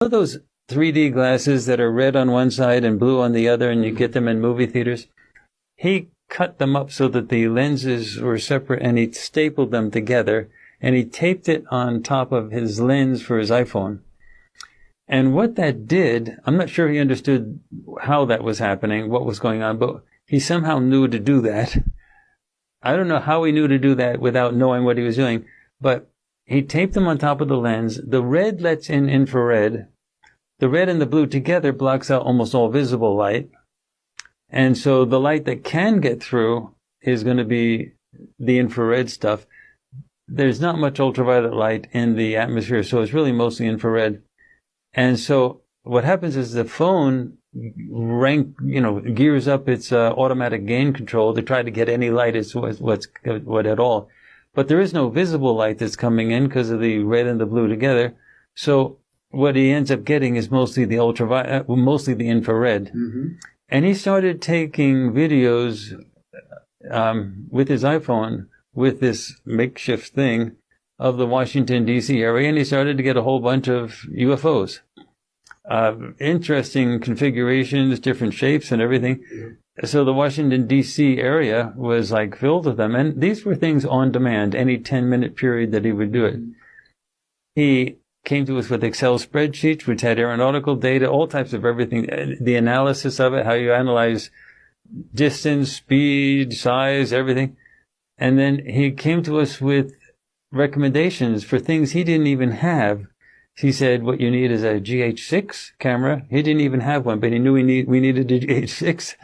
Those 3D glasses that are red on one side and blue on the other, and you get them in movie theaters. He cut them up so that the lenses were separate, and he stapled them together, and he taped it on top of his lens for his iPhone. And what that did, I'm not sure he understood how that was happening, what was going on, but he somehow knew to do that. I don't know how he knew to do that without knowing what he was doing, but he taped them on top of the lens. The red lets in infrared. The red and the blue together blocks out almost all visible light. And so the light that can get through is going to be the infrared stuff. There's not much ultraviolet light in the atmosphere, so it's really mostly infrared. And so what happens is the phone gears up its automatic gain control to try to get any light what at all. But there is no visible light that's coming in because of the red and the blue together. So what he ends up getting is mostly the ultraviolet, mostly the infrared. Mm-hmm. And he started taking videos with his iPhone with this makeshift thing of the Washington, D.C. area, and he started to get a whole bunch of UFOs. Interesting configurations, different shapes and everything. Mm-hmm. So the Washington, D.C. area was like filled with them. And these were things on demand, any 10-minute period that he would do it. He came to us with Excel spreadsheets, which had aeronautical data, all types of everything, the analysis of it, how you analyze distance, speed, size, everything. And then he came to us with recommendations for things he didn't even have. He said, what you need is a GH6 camera. He didn't even have one, but he knew we needed a GH6.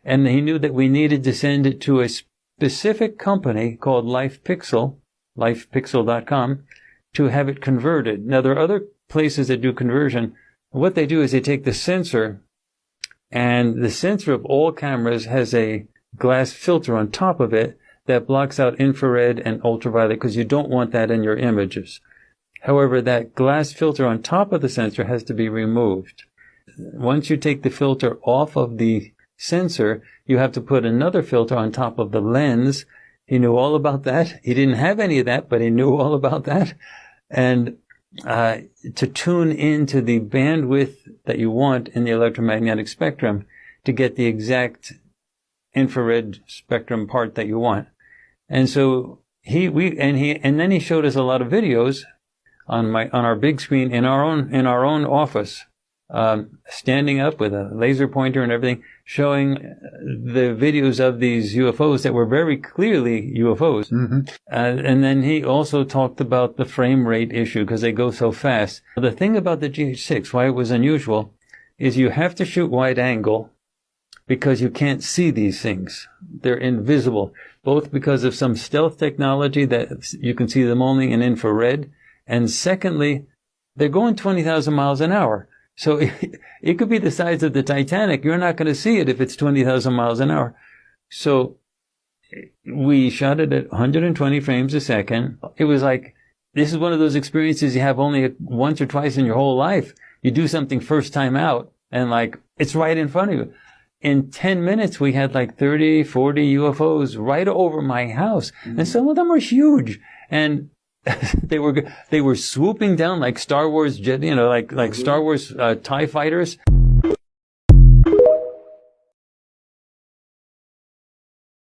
And he knew that we needed to send it to a specific company called lifepixel.com, to have it converted. Now, there are other places that do conversion. What they do is they take the sensor, and the sensor of all cameras has a glass filter on top of it that blocks out infrared and ultraviolet because you don't want that in your images. However, that glass filter on top of the sensor has to be removed. Once you take the filter off of the sensor, you have to put another filter on top of the lens. He knew all about that. He didn't have any of that, but he knew all about that. And to tune into the bandwidth that you want in the electromagnetic spectrum to get the exact infrared spectrum part that you want. And so then he showed us a lot of videos on our big screen in our own office, standing up with a laser pointer and everything, showing the videos of these UFOs that were very clearly UFOs. Mm-hmm. And then he also talked about the frame rate issue because they go so fast. The thing about the GH6, why it was unusual, is you have to shoot wide angle because you can't see these things. They're invisible, both because of some stealth technology that you can see them only in infrared, and secondly, they're going 20,000 miles an hour. So it could be the size of the Titanic. You're not going to see it if it's 20,000 miles an hour. So we shot it at 120 frames a second. It was like, this is one of those experiences you have only once or twice in your whole life. You do something first time out and like, it's right in front of you. In 10 minutes, we had like 30, 40 UFOs right over my house. Mm-hmm. And some of them were huge. And they were swooping down like Star Wars jet, like Star Wars TIE fighters.